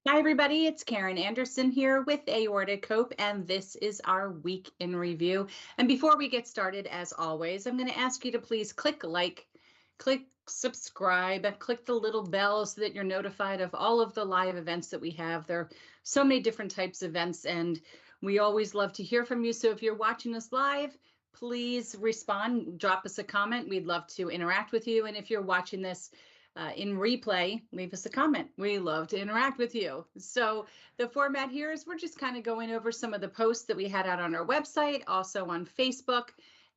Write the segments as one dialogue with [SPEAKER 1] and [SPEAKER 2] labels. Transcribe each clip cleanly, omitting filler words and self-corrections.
[SPEAKER 1] Hi, everybody. It's Karen Anderson here with Aortic Hope, and this is our week in review. And before we get started, as always, I'm going to ask you to please click like, click subscribe, click the little bell so that you're notified of all of the live events that we have. There are so many different types of events, and we always love to hear from you. So if you're watching us live, please respond, drop us a comment. We'd love to interact with you. And if you're watching this in replay, leave us a comment. We love to interact with you. So the format here is we're just kind of going over some of the posts that we had out on our website, also on Facebook,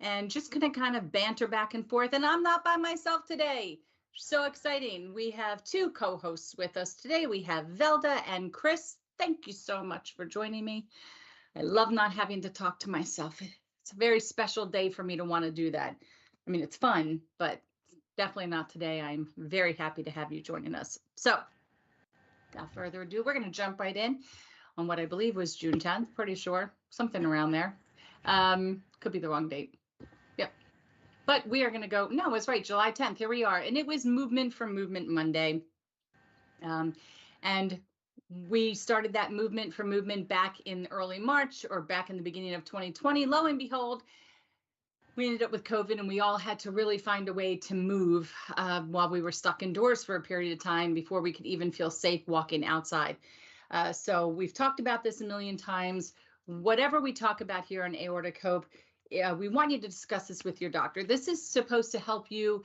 [SPEAKER 1] and just going to kind of banter back and forth. And I'm not by myself today. So exciting. We have two co-hosts with us today. We have Velda and Chris. Thank you so much for joining me. I love not having to talk to myself. It's a very special day for me to want to do that. I mean, it's fun, but definitely not today. I'm very happy to have you joining us. So without further ado, we're going to jump right in on what I believe was June 10th, pretty sure, something around there. Could be the wrong date. Yep. But we are going to go, no, it's right, July 10th. Here we are. And it was Movement for Movement Monday. And we started that Movement for Movement back in early March or back in the beginning of 2020. Lo and behold, we ended up with COVID and we all had to really find a way to move while we were stuck indoors for a period of time before we could even feel safe walking outside. So we've talked about this a million times. Whatever we talk about here on Aortic Hope, we want you to discuss this with your doctor. This is supposed to help you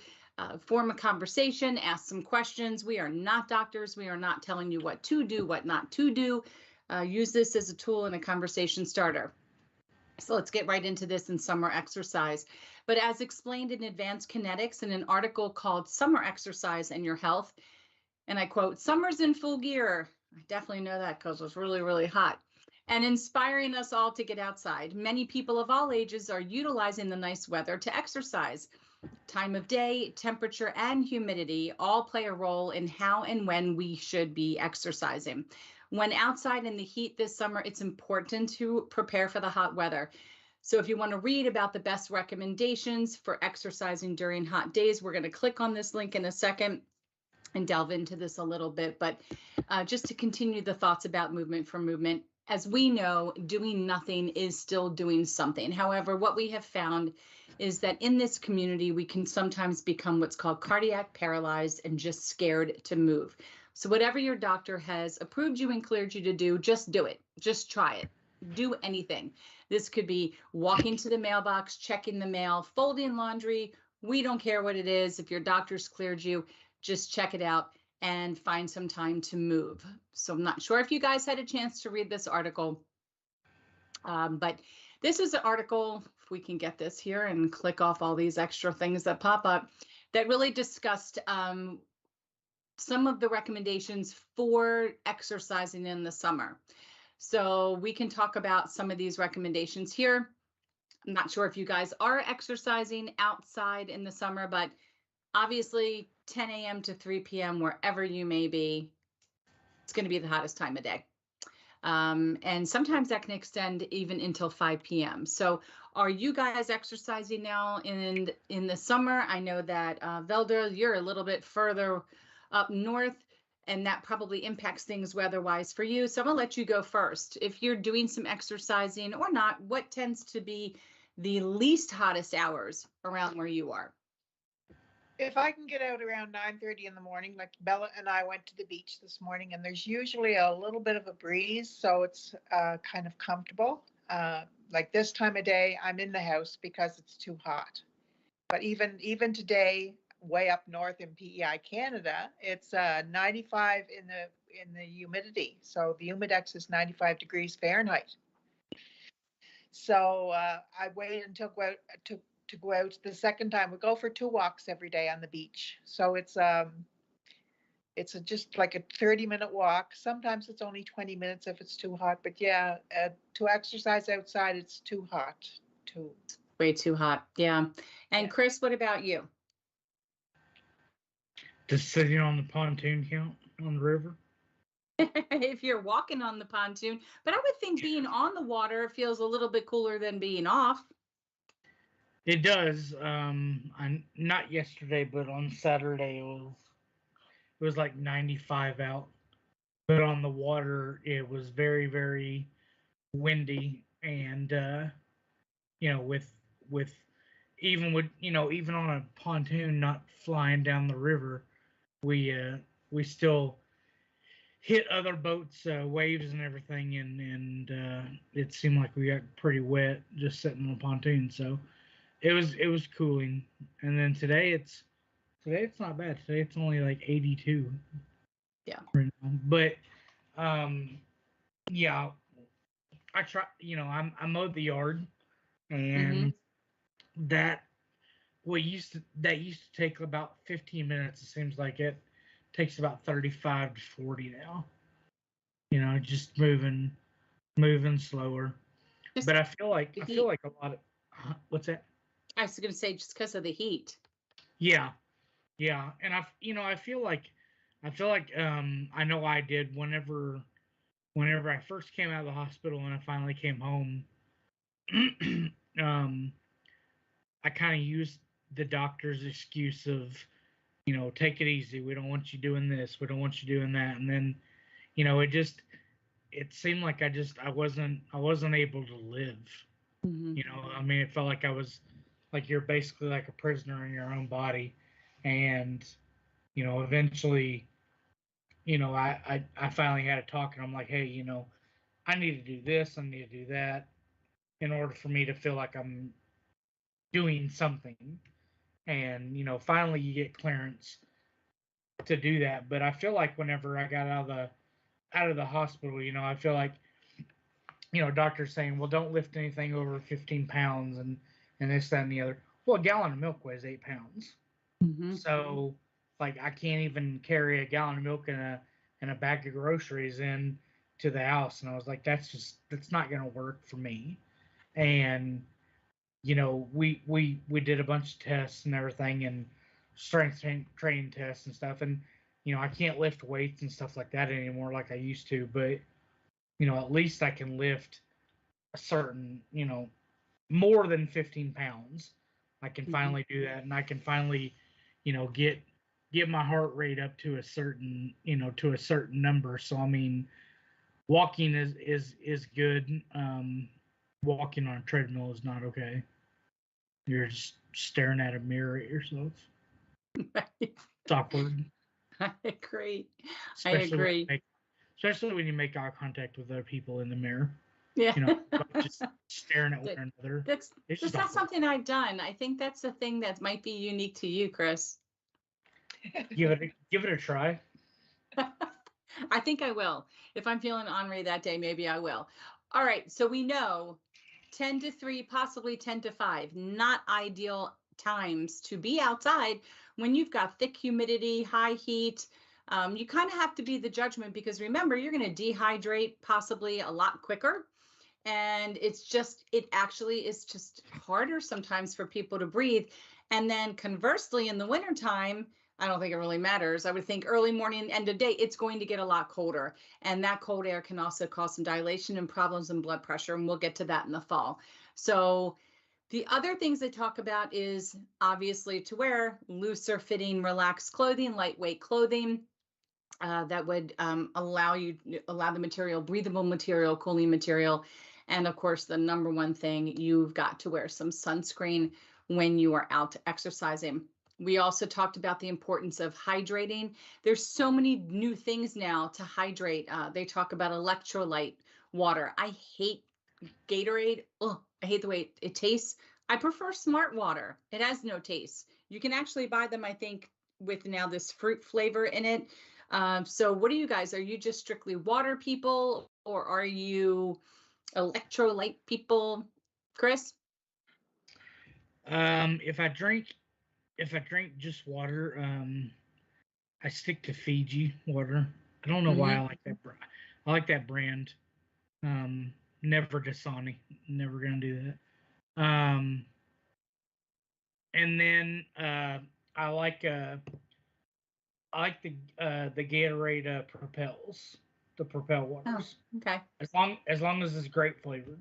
[SPEAKER 1] form a conversation, ask some questions. We are not doctors. We are not telling you what to do, what not to do. Use this as a tool and a conversation starter. So let's get right into this in summer exercise. But as explained in Advanced Kinetics in an article called Summer Exercise and Your Health, and I quote, "Summer's in full gear." I definitely know that because it's really, really hot. And inspiring us all to get outside. Many people of all ages are utilizing the nice weather to exercise. Time of day, temperature, and humidity all play a role in how and when we should be exercising. When outside in the heat this summer, it's important to prepare for the hot weather. So if you want to read about the best recommendations for exercising during hot days, we're going to click on this link in a second and delve into this a little bit. But just to continue the thoughts about Movement for Movement, as we know, doing nothing is still doing something. However, what we have found is that in this community, we can sometimes become what's called cardiac paralyzed and just scared to move. So whatever your doctor has approved you and cleared you to do, just do it. Just try it. Do anything. This could be walking to the mailbox, checking the mail, folding laundry. We don't care what it is. If your doctor's cleared you, just check it out and find some time to move. So I'm not sure if you guys had a chance to read this article, but this is an article, if we can get this here and click off all these extra things that pop up, that really discussed some of the recommendations for exercising in the summer. So we can talk about some of these recommendations here. I'm not sure if you guys are exercising outside in the summer, but obviously 10 a.m. to 3 p.m., wherever you may be, it's going to be the hottest time of day. And sometimes that can extend even until 5 p.m. So are you guys exercising now in the summer? I know that Velda, you're a little bit further up north, and that probably impacts things weather-wise for you. So I'm gonna let you go first. If you're doing some exercising or not, what tends to be the least hottest hours around where you are?
[SPEAKER 2] If I can get out around 9:30 in the morning, like Bella and I went to the beach this morning, and there's usually a little bit of a breeze, so it's kind of comfortable. Like this time of day, I'm in the house because it's too hot. But even today, way up north in PEI, Canada, it's 95 in the humidity. So the humidex is 95 degrees Fahrenheit. So I waited until to go out the second time. We go for 2 walks every day on the beach. So it's just like a 30-minute walk. Sometimes it's only 20 minutes if it's too hot. But yeah, to exercise outside, it's too hot.
[SPEAKER 1] Way too hot. Yeah. And Chris, what about you?
[SPEAKER 3] Just sitting on the pontoon count on the river.
[SPEAKER 1] If you're walking on the pontoon, but I would think being on the water feels a little bit cooler than being off.
[SPEAKER 3] It does. Not yesterday, but on Saturday it was like 95 out. but on the water it was very, very windy, and with even on a pontoon not flying down the river, we still hit other boats, waves and everything, and it seemed like we got pretty wet just sitting on a pontoon. So it was cooling. And then today it's not bad. Today it's only like 82.
[SPEAKER 1] Yeah.
[SPEAKER 3] Right now. But yeah, I try. I mowed the yard, and that used to take about 15 minutes. It seems like it takes about 35 to 40 now. Just moving slower.
[SPEAKER 1] Just
[SPEAKER 3] But I feel like
[SPEAKER 1] the
[SPEAKER 3] I
[SPEAKER 1] heat.
[SPEAKER 3] feel like a lot of what's that?
[SPEAKER 1] I was going to say just because of the heat.
[SPEAKER 3] Yeah, yeah, and I feel like I know I did whenever I first came out of the hospital and I finally came home. um, I kind of used the doctor's excuse of, take it easy. We don't want you doing this. We don't want you doing that. And then, it seemed like I wasn't able to live. I mean, it felt like I was like you're basically like a prisoner in your own body, and eventually, I finally had a talk, and I'm like, hey, I need to do this, I need to do that, in order for me to feel like I'm doing something, and finally you get clearance to do that. But I feel like whenever I got out of the hospital, I feel like doctors saying, well, don't lift anything over 15 pounds, and this, that, and the other. Well, a gallon of milk weighs 8 pounds. So, like, I can't even carry a gallon of milk and a bag of groceries in to the house. And I was like, that's not going to work for me. And, we did a bunch of tests and everything, and strength training tests and stuff. And, I can't lift weights and stuff like that anymore like I used to. But, at least I can lift a certain, more than 15 pounds. I can finally do that, and I can finally, get my heart rate up to a certain number. So I mean, walking is good. Walking on a treadmill is not okay. You're just staring at a mirror at yourself. It's awkward.
[SPEAKER 1] I agree.
[SPEAKER 3] Especially When you make, especially when you make eye contact with other people in the mirror.
[SPEAKER 1] Yeah.
[SPEAKER 3] Just staring at one another.
[SPEAKER 1] That's not
[SPEAKER 3] awkward.
[SPEAKER 1] something I've done. I think that's a thing that might be unique to you, Chris.
[SPEAKER 3] Give it a try.
[SPEAKER 1] I think I will. If I'm feeling ornery that day, maybe I will. All right. So we know 10 to 3, possibly 10 to 5, not ideal times to be outside when you've got thick humidity, high heat. You kind of have to be the judgment, because remember, you're going to dehydrate possibly a lot quicker. And it actually is just harder sometimes for people to breathe. And then conversely, in the wintertime, I don't think it really matters. I would think early morning, end of day, it's going to get a lot colder. And that cold air can also cause some dilation and problems in blood pressure. And we'll get to that in the fall. So the other things they talk about is obviously to wear looser fitting, relaxed clothing, lightweight clothing. That would allow the material, breathable material, cooling material. And of course, the number one thing, you've got to wear some sunscreen when you are out exercising. We also talked about the importance of hydrating. There's so many new things now to hydrate. They talk about electrolyte water. I hate Gatorade. Oh, I hate the way it tastes. I prefer Smart Water. It has no taste. You can actually buy them, I think, with now this fruit flavor in it. So what are you guys? Are you just strictly water people, or are you electrolyte people, Chris?
[SPEAKER 3] If I drink just water, I stick to Fiji water. I don't know why I like that. I like that brand. Never Dasani. Never gonna do that. And then I like the Gatorade Propels, the Propel waters.
[SPEAKER 1] Oh, okay.
[SPEAKER 3] As long as it's grape flavored.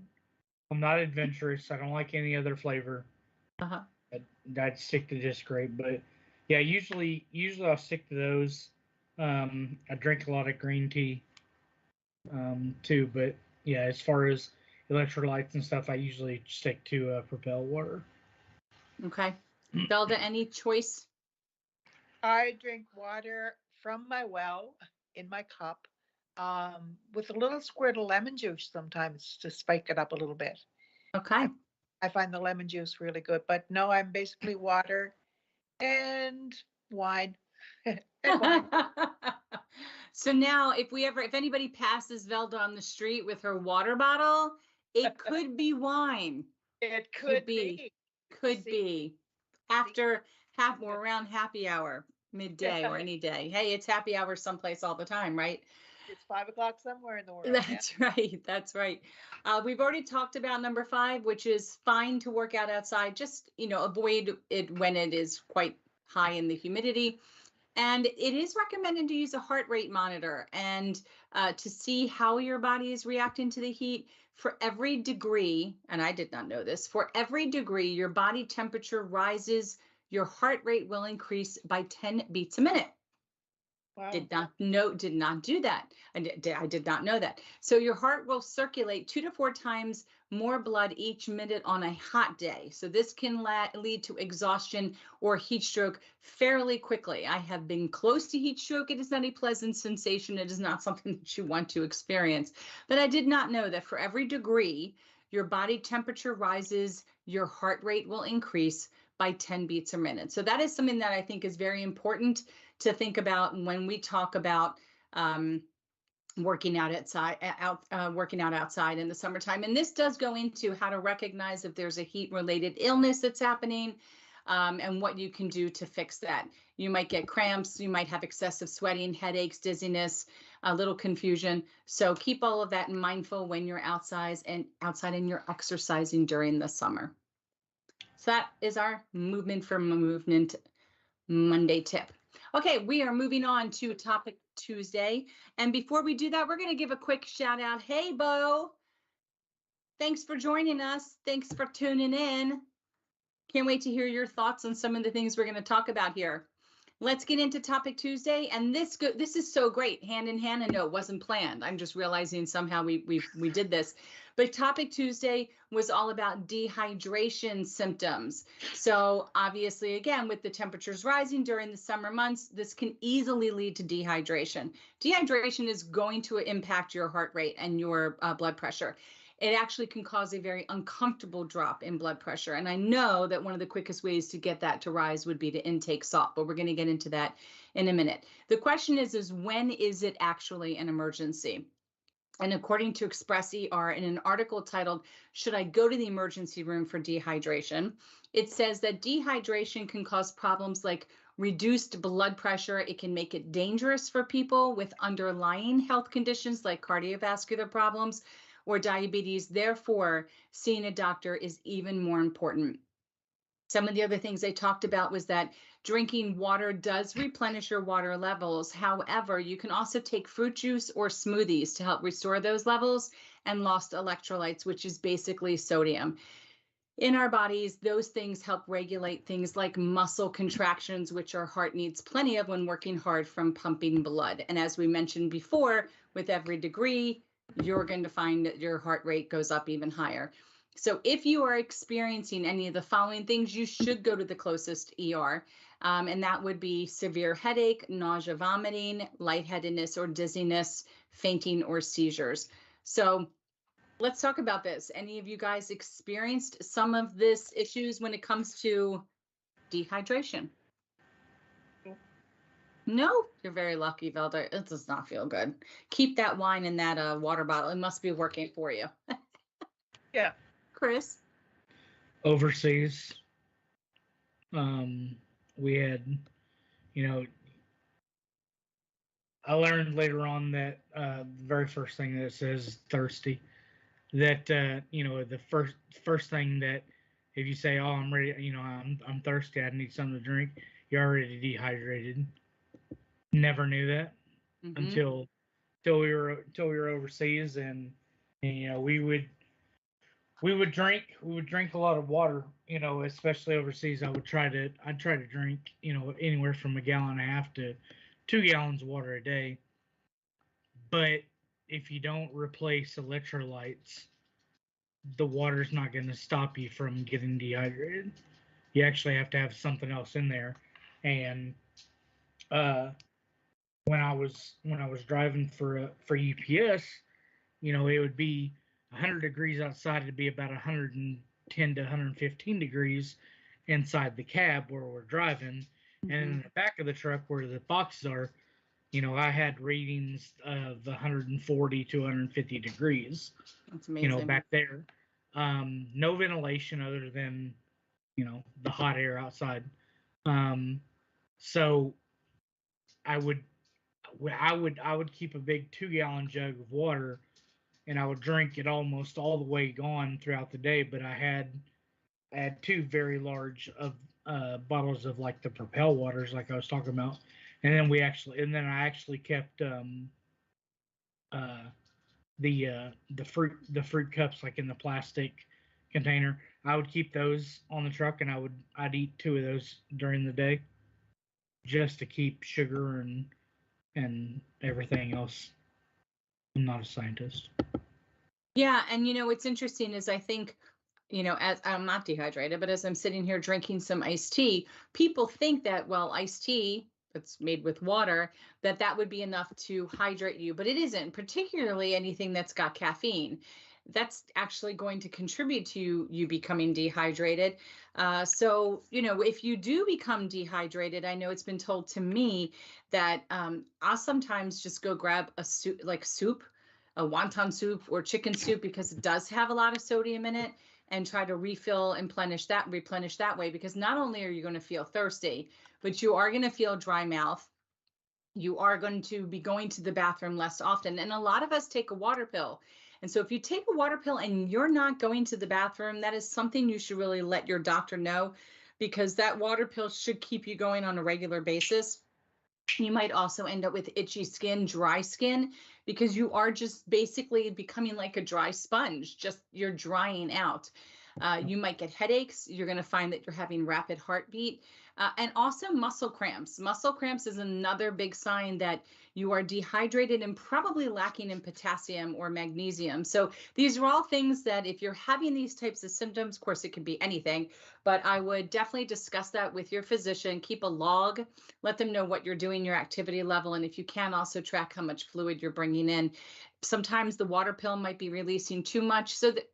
[SPEAKER 3] I'm not adventurous. I don't like any other flavor. I'd stick to just grape, but yeah, usually I'll stick to those. I drink a lot of green tea. too. But yeah, as far as electrolytes and stuff, I usually stick to Propel water.
[SPEAKER 1] Okay. Velda, any choice?
[SPEAKER 2] I drink water from my well in my cup with a little squirt of lemon juice sometimes to spike it up a little bit.
[SPEAKER 1] Okay.
[SPEAKER 2] I find the lemon juice really good, but no, I'm basically water and wine. And wine.
[SPEAKER 1] So now if anybody passes Velda on the street with her water bottle, it could be wine.
[SPEAKER 2] It could be.
[SPEAKER 1] Could
[SPEAKER 2] See?
[SPEAKER 1] be. After or around happy hour, midday or any day. Hey, it's happy hour someplace all the time, right?
[SPEAKER 2] It's 5 o'clock somewhere in the world.
[SPEAKER 1] That's right. That's right. We've already talked about number 5, which is fine to work out outside. Just, avoid it when it is quite high in the humidity. And it is recommended to use a heart rate monitor and to see how your body is reacting to the heat. For every degree, and I did not know this, for every degree your body temperature rises, your heart rate will increase by 10 beats a minute.
[SPEAKER 2] Wow.
[SPEAKER 1] Did not do that. I did not know that. So your heart will circulate 2 to 4 times more blood each minute on a hot day. So this can lead to exhaustion or heat stroke fairly quickly. I have been close to heat stroke. It is not a pleasant sensation. It is not something that you want to experience. But I did not know that for every degree your body temperature rises, your heart rate will increase by 10 beats a minute. So that is something that I think is very important to think about when we talk about working out outside in the summertime. And this does go into how to recognize if there's a heat-related illness that's happening, and what you can do to fix that. You might get cramps, you might have excessive sweating, headaches, dizziness, a little confusion. So keep all of that mindful when you're outside and you're exercising during the summer. So that is our movement for movement Monday tip. Okay, we are moving on to Topic Tuesday. And before we do that, we're going to give a quick shout out. Hey, Bo. Thanks for joining us. Thanks for tuning in. Can't wait to hear your thoughts on some of the things we're going to talk about here. Let's get into Topic Tuesday. And this is so great, hand in hand. And no, it wasn't planned. I'm just realizing somehow we did this. But Topic Tuesday was all about dehydration symptoms. So obviously, again, with the temperatures rising during the summer months, this can easily lead to dehydration. Dehydration is going to impact your heart rate and your blood pressure. It actually can cause a very uncomfortable drop in blood pressure. And I know that one of the quickest ways to get that to rise would be to intake salt, but we're going to get into that in a minute. The question is when is it actually an emergency? And according to Express ER, in an article titled, "Should I Go to the Emergency Room for Dehydration?" it says that dehydration can cause problems like reduced blood pressure. It can make it dangerous for people with underlying health conditions like cardiovascular problems or diabetes. Therefore, seeing a doctor is even more important. Some of the other things they talked about was that drinking water does replenish your water levels. However, you can also take fruit juice or smoothies to help restore those levels and lost electrolytes, which is basically sodium. In our bodies, those things help regulate things like muscle contractions, which our heart needs plenty of when working hard from pumping blood. And as we mentioned before, with every degree, you're going to find that your heart rate goes up even higher. So if you are experiencing any of the following things, you should go to the closest ER. And that would be severe headache, nausea, vomiting, lightheadedness or dizziness, fainting or seizures. So let's talk about this. Any of you guys experienced some of this issues when it comes to dehydration? No, you're very lucky, Velda. It does not feel good. Keep that wine in that water bottle. It must be working for you.
[SPEAKER 2] Yeah.
[SPEAKER 1] Chris?
[SPEAKER 3] Overseas, we had, I learned later on that the very first thing that it says thirsty, that the first thing that if you say, oh, I'm ready, I'm thirsty, I need something to drink, you're already dehydrated. Never knew that until we were overseas, and we would drink a lot of water, especially overseas. I'd try to drink, anywhere from 1.5 gallons to 2 gallons of water a day. But if you don't replace electrolytes, the water's not going to stop you from getting dehydrated. You actually have to have something else in there. And when I was driving for UPS, it would be 100 degrees outside. It'd be about 110 to 115 degrees inside the cab where we're driving, and in the back of the truck where the boxes are, I had readings of 140 to 150 degrees.
[SPEAKER 1] That's amazing.
[SPEAKER 3] Back there. No ventilation other than, the hot air outside. So I would keep a big 2-gallon jug of water, and I would drink it almost all the way gone throughout the day. But I had 2 very large bottles of like the Propel waters, like I was talking about, and then I actually kept the fruit cups like in the plastic container. I would keep those on the truck, and I'd eat 2 of those during the day, just to keep sugar and everything else. I'm not a scientist.
[SPEAKER 1] Yeah, and what's interesting is I think, as I'm not dehydrated, but as I'm sitting here drinking some iced tea, people think that, well, iced tea that's made with water, that would be enough to hydrate you, but it isn't, particularly anything that's got caffeine. That's actually going to contribute to you becoming dehydrated. So, if you do become dehydrated, I know it's been told to me that I'll sometimes just go grab a soup, a wonton soup or chicken soup, because it does have a lot of sodium in it, and try to replenish that way, because not only are you going to feel thirsty, but you are going to feel dry mouth. You are going to be going to the bathroom less often. And a lot of us take a water pill. And so if you take a water pill and you're not going to the bathroom, that is something you should really let your doctor know, because that water pill should keep you going on a regular basis. You might also end up with itchy skin, dry skin, because you are just basically becoming like a dry sponge. Just you're drying out. You might get headaches. You're going to find that you're having rapid heartbeat, and also muscle cramps. Muscle cramps is another big sign that you are dehydrated and probably lacking in potassium or magnesium. So these are all things that if you're having these types of symptoms, of course, it can be anything, but I would definitely discuss that with your physician. Keep a log, let them know what you're doing, your activity level, and if you can, also track how much fluid you're bringing in. Sometimes the water pill might be releasing too much, so that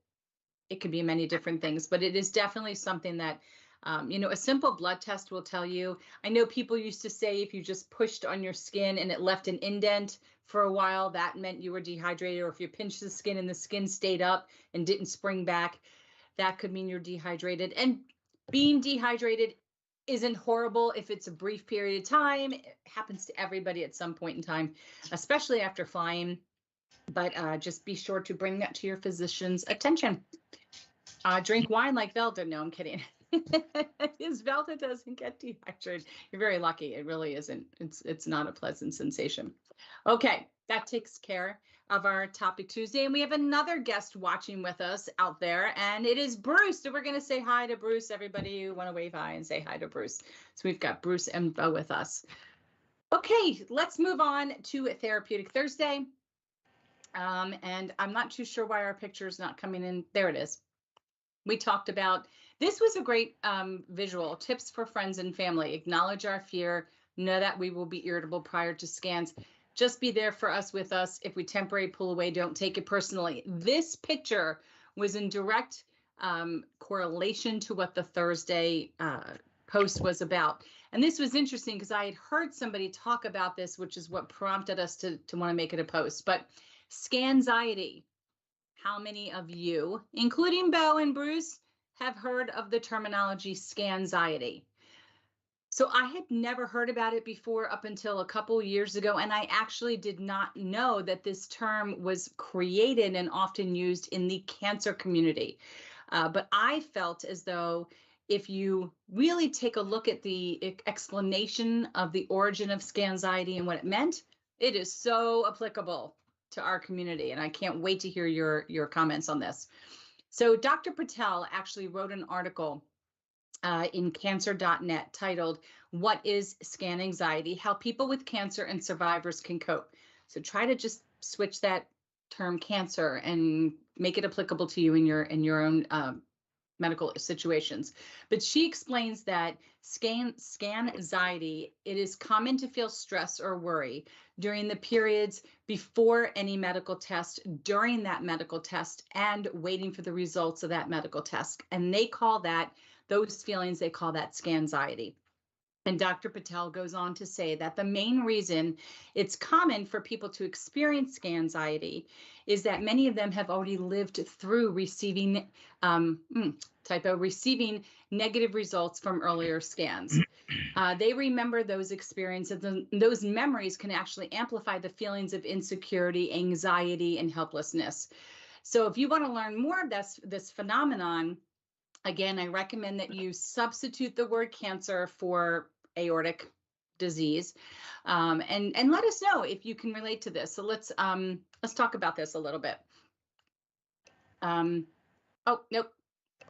[SPEAKER 1] it could be many different things, but it is definitely something that, a simple blood test will tell you. I know people used to say if you just pushed on your skin and it left an indent for a while, that meant you were dehydrated, or if you pinched the skin and the skin stayed up and didn't spring back, that could mean you're dehydrated. And being dehydrated isn't horrible if it's a brief period of time. It happens to everybody at some point in time, especially after flying. But just be sure to bring that to your physician's attention. Drink wine like Velda. No, I'm kidding. His Velda doesn't get dehydrated. You're very lucky. It really isn't. It's not a pleasant sensation. Okay, that takes care of our Topic Tuesday. And we have another guest watching with us out there, and it is Bruce. So we're going to say hi to Bruce. Everybody who want to wave hi and say hi to Bruce. So we've got Bruce and Bo with us. Okay, let's move on to Therapeutic Thursday. And I'm not too sure why our picture is not coming in. There it is. We talked about, this was a great visual, tips for friends and family. Acknowledge our fear, know that we will be irritable prior to scans. Just be there for us, with us. If we temporarily pull away, don't take it personally. This picture was in direct correlation to what the Thursday post was about. And this was interesting because I had heard somebody talk about this, which is what prompted us to want to make it a post. But scanxiety. How many of you, including Bo and Bruce, have heard of the terminology scanxiety? So I had never heard about it before up until a couple years ago, and I actually did not know that this term was created and often used in the cancer community. But I felt as though if you really take a look at the explanation of the origin of scanxiety and what it meant, it is so applicable to our community, and I can't wait to hear your comments on this. So Dr. Patel actually wrote an article in cancer.net titled, "What is Scan Anxiety? How People with Cancer and Survivors Can Cope." So try to just switch that term cancer and make it applicable to you in your own medical situations. But she explains that scan anxiety, it is common to feel stress or worry during the periods before any medical test, during that medical test, and waiting for the results of that medical test. And they call that, those feelings, they call that scan anxiety. And Dr. Patel goes on to say that the main reason it's common for people to experience scan anxiety is that many of them have already lived through receiving, receiving negative results from earlier scans. They remember those experiences, and those memories can actually amplify the feelings of insecurity, anxiety, and helplessness. So if you want to learn more of this phenomenon, again, I recommend that you substitute the word cancer for aortic disease, and let us know if you can relate to this. So let's talk about this a little bit. Oh, nope,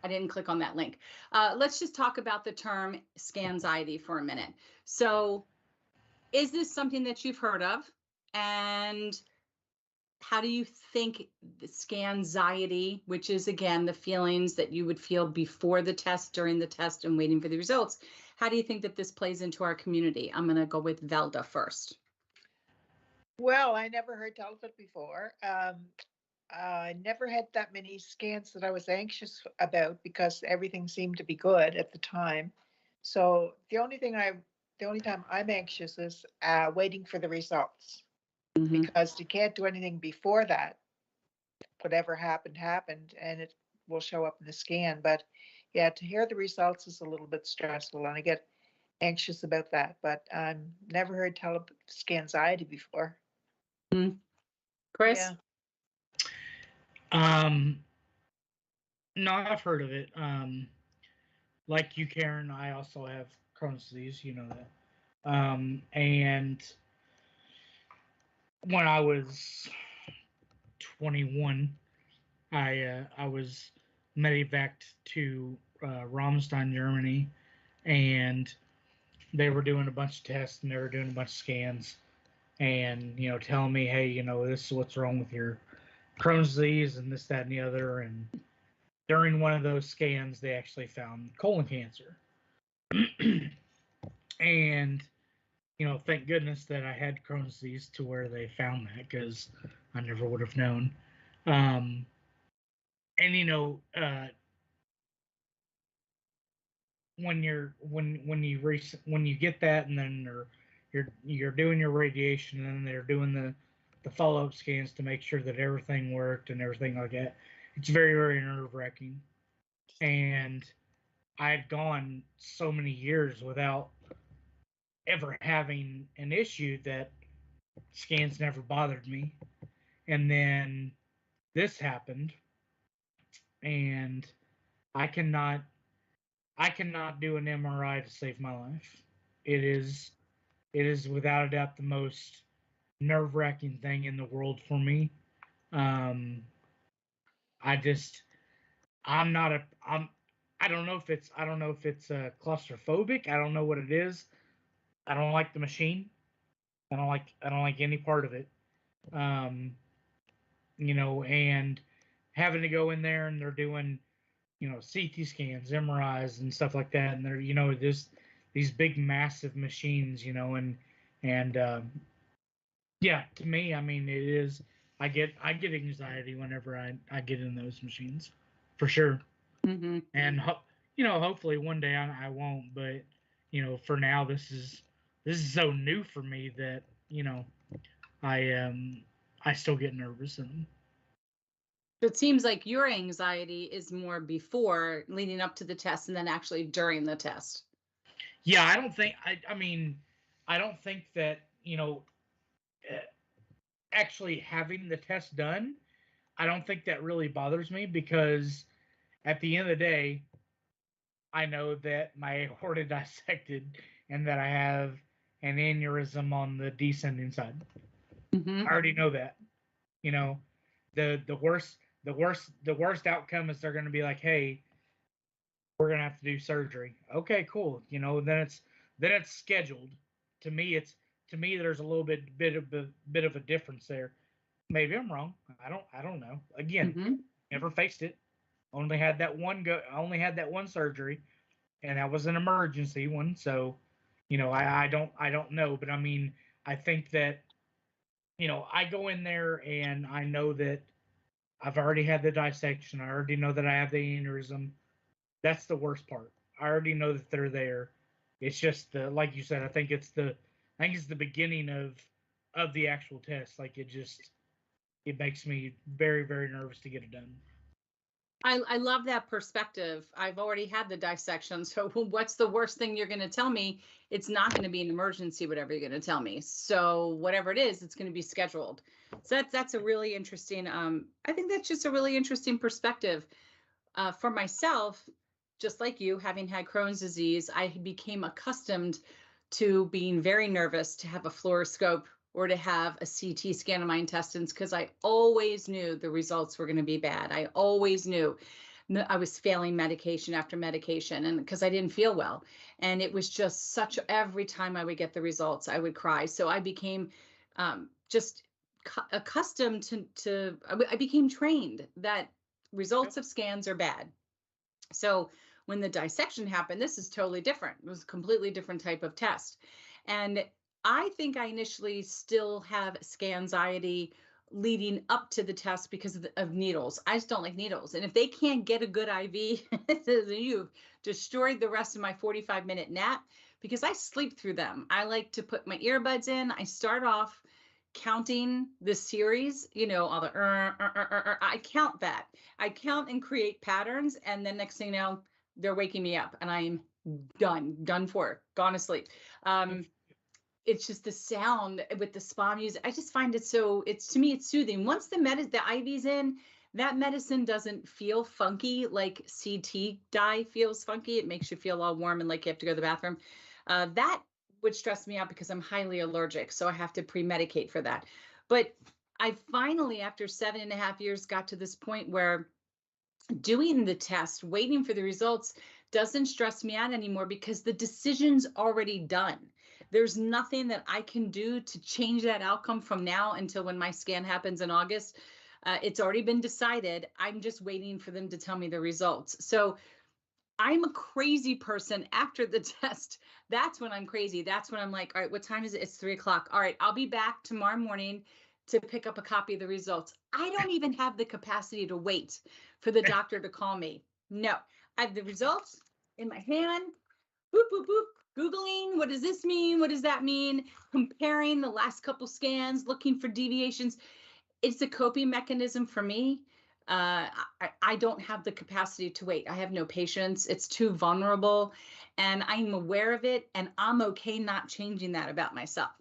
[SPEAKER 1] I didn't click on that link. Let's just talk about the term scan anxiety for a minute. So is this something that you've heard of? And how do you think the scan anxiety, which is again the feelings that you would feel before the test, during the test, and waiting for the results, how do you think that this plays into our community? I'm going to go with Velda first.
[SPEAKER 2] Well, I never heard tell of it before. I never had that many scans that I was anxious about because everything seemed to be good at the time. So the only time I'm anxious is waiting for the results. Mm-hmm. Because you can't do anything before that. Whatever happened, and it will show up in the scan. But yeah, to hear the results is a little bit stressful, and I get anxious about that. But I've never heard tell of scan anxiety before.
[SPEAKER 1] Mm-hmm. Chris?
[SPEAKER 3] Yeah. No, I've heard of it. Like you, Karen, I also have Crohn's disease, you know that. And when I was 21, I was medevaced to Ramstein, Germany, and they were doing a bunch of tests and they were doing a bunch of scans, and telling me, hey, this is what's wrong with your Crohn's disease and this, that, and the other. And during one of those scans, they actually found colon cancer. And thank goodness that I had Crohn's disease to where they found that, because I never would have known. And when you get that, and then you're doing your radiation, and then they're doing the follow-up scans to make sure that everything worked and everything like that, it's very, very nerve-wracking. And I had gone so many years without ever having an issue that scans never bothered me. And then this happened, and I cannot do an MRI to save my life. It is without a doubt the most nerve-wracking thing in the world for me. I don't know if it's claustrophobic. I don't know what it is. I don't like the machine. I don't like any part of it. And having to go in there, and they're doing, CT scans, MRIs, and stuff like that, and they're, just these big, massive machines, and yeah, to me, I mean, it is. I get anxiety whenever I get in those machines, for sure.
[SPEAKER 1] Mm-hmm.
[SPEAKER 3] And hopefully one day I won't. But for now, this is so new for me that I still get nervous in them.
[SPEAKER 1] It seems like your anxiety is more before, leading up to the test, and then actually during the test.
[SPEAKER 3] Yeah, I don't think I don't think that actually having the test done, I don't think that really bothers me, because at the end of the day, I know that my aorta dissected and that I have an aneurysm on the descending side.
[SPEAKER 1] Mm-hmm.
[SPEAKER 3] I already know that. The worst outcome is they're going to be like, hey, we're going to have to do surgery. Okay, cool. Then it's scheduled. To me, there's a little bit of a difference there. Maybe I'm wrong. I don't know. Again, never faced it. Only had that one surgery, and that was an emergency one. So, I don't know. But I mean, I think that, I go in there and I know that I've already had the dissection. I already know that I have the aneurysm. That's the worst part. I already know that they're there. It's just like you said. I think it's the beginning of the actual test. Like it makes me very, very nervous to get it done.
[SPEAKER 1] I love that perspective. I've already had the dissection. So what's the worst thing you're going to tell me? It's not going to be an emergency, whatever you're going to tell me. So whatever it is, it's going to be scheduled. So that's a really interesting, I think that's just a really interesting perspective. For myself, just like you, having had Crohn's disease, I became accustomed to being very nervous to have a fluoroscope or to have a CT scan of my intestines, because I always knew the results were going to be bad. I always knew I was failing medication after medication, and because I didn't feel well. And it was just every time I would get the results, I would cry. So I became just accustomed I became trained that results of scans are bad. So when the dissection happened, this is totally different. It was a completely different type of test. And I think I initially still have scanxiety leading up to the test because of needles. I just don't like needles. And if they can't get a good IV, you've destroyed the rest of my 45-minute nap, because I sleep through them. I like to put my earbuds in. I start off counting the series, all the I count that. I count and create patterns, and then next thing you know, they're waking me up and I'm done for, gone to sleep. It's just the sound with the spa music. I just find it to me, it's soothing. Once the IV's in, that medicine doesn't feel funky like CT dye feels funky. It makes you feel all warm and like you have to go to the bathroom. That would stress me out because I'm highly allergic. So I have to pre-medicate for that. But I finally, after 7.5 years, got to this point where doing the test, waiting for the results, doesn't stress me out anymore because the decision's already done. There's nothing that I can do to change that outcome from now until when my scan happens in August. It's already been decided. I'm just waiting for them to tell me the results. So I'm a crazy person after the test. That's when I'm crazy. That's when I'm like, all right, what time is it? It's 3:00. All right, I'll be back tomorrow morning to pick up a copy of the results. I don't even have the capacity to wait for the doctor to call me. No, I have the results in my hand. Boop, boop, boop. Googling, what does this mean? What does that mean? Comparing the last couple scans, looking for deviations. It's a coping mechanism for me. I don't have the capacity to wait. I have no patience. It's too vulnerable, and I'm aware of it, and I'm okay not changing that about myself.